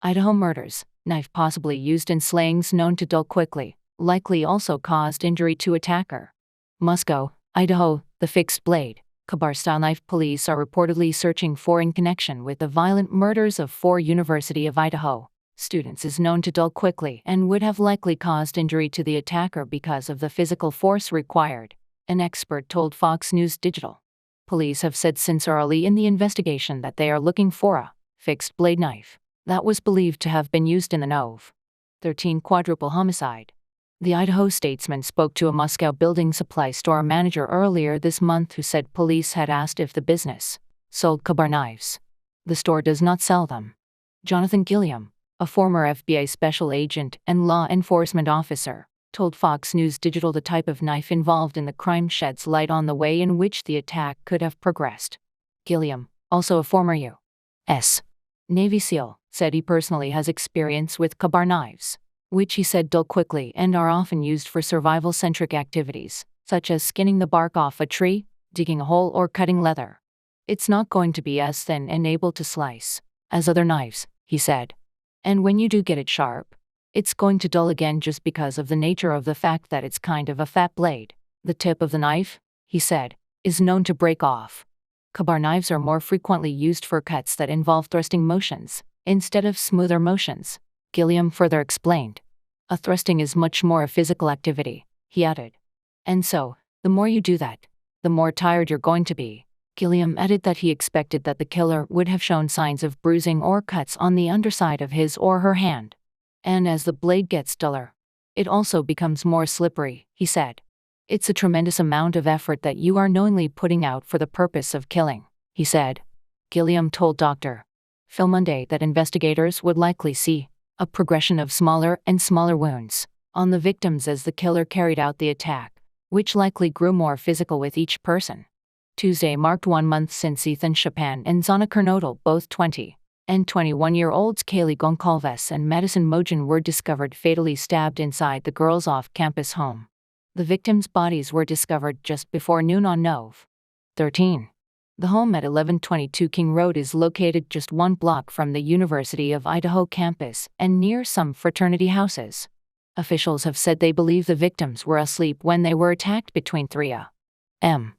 Idaho murders. Knife possibly used in slayings known to dull quickly, likely also caused injury to attacker. Musco, Idaho, the fixed blade. Kabar-style knife police are reportedly searching for in connection with the violent murders of 4 University of Idaho students is known to dull quickly and would have likely caused injury to the attacker because of the physical force required, an expert told Fox News Digital. Police have said since early in the investigation that they are looking for a fixed blade knife that was believed to have been used in the Nov. 13 quadruple homicide. The Idaho Statesman spoke to a Moscow building supply store manager earlier this month who said police had asked if the business sold Kabar knives. The store does not sell them. Jonathan Gilliam, a former FBI special agent and law enforcement officer, told Fox News Digital the type of knife involved in the crime sheds light on the way in which the attack could have progressed. Gilliam, also a former U.S. Navy SEAL, said he personally has experience with Kabar knives, which he said dull quickly and are often used for survival-centric activities, such as skinning the bark off a tree, digging a hole, or cutting leather. It's not going to be as thin and able to slice as other knives, he said. And when you do get it sharp, it's going to dull again just because of the nature of the fact that it's kind of a fat blade. The tip of the knife, he said, is known to break off. Kabar knives are more frequently used for cuts that involve thrusting motions instead of smoother motions, Gilliam further explained. A thrusting is much more a physical activity, he added. And so, the more you do that, the more tired you're going to be. Gilliam added that he expected that the killer would have shown signs of bruising or cuts on the underside of his or her hand. And as the blade gets duller, it also becomes more slippery, he said. It's a tremendous amount of effort that you are knowingly putting out for the purpose of killing, he said. Gilliam told Dr. Phil Monday that investigators would likely see a progression of smaller and smaller wounds on the victims as the killer carried out the attack, which likely grew more physical with each person. Tuesday marked 1 month since Ethan Chapin and Zana Kernodle, both 20 and 21-year-olds Kaylee Goncalves and Madison Mojan, were discovered fatally stabbed inside the girls' off-campus home. The victims' bodies were discovered just before noon on Nov. 13. The home at 1122 King Road is located just 1 block from the University of Idaho campus and near some fraternity houses. Officials have said they believe the victims were asleep when they were attacked between 3 a.m.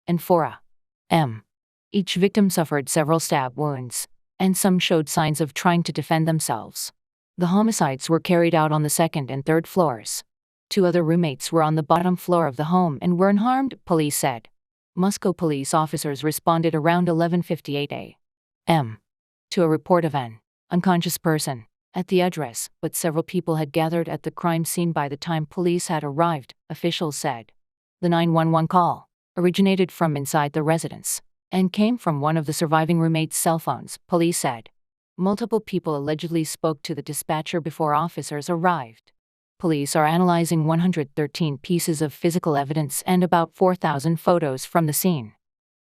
and 4 a.m. Each victim suffered several stab wounds, and some showed signs of trying to defend themselves. The homicides were carried out on the 2nd and 3rd floors. 2 other roommates were on the bottom floor of the home and were unharmed, police said. Musco police officers responded around 11:58 a.m. to a report of an unconscious person at the address, but several people had gathered at the crime scene by the time police had arrived, officials said. The 911 call originated from inside the residence and came from one of the surviving roommates' cell phones, police said. Multiple people allegedly spoke to the dispatcher before officers arrived. Police are analyzing 113 pieces of physical evidence and about 4,000 photos from the scene.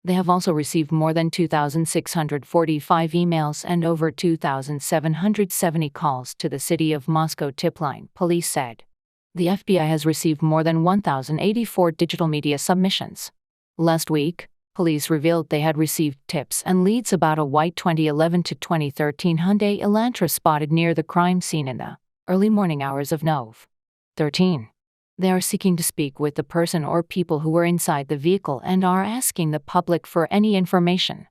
They have also received more than 2,645 emails and over 2,770 calls to the City of Moscow tip line, police said. The FBI has received more than 1,084 digital media submissions. Last week, police revealed they had received tips and leads about a white 2011 to 2013 Hyundai Elantra spotted near the crime scene in the early morning hours of Nov. 13. They are seeking to speak with the person or people who were inside the vehicle and are asking the public for any information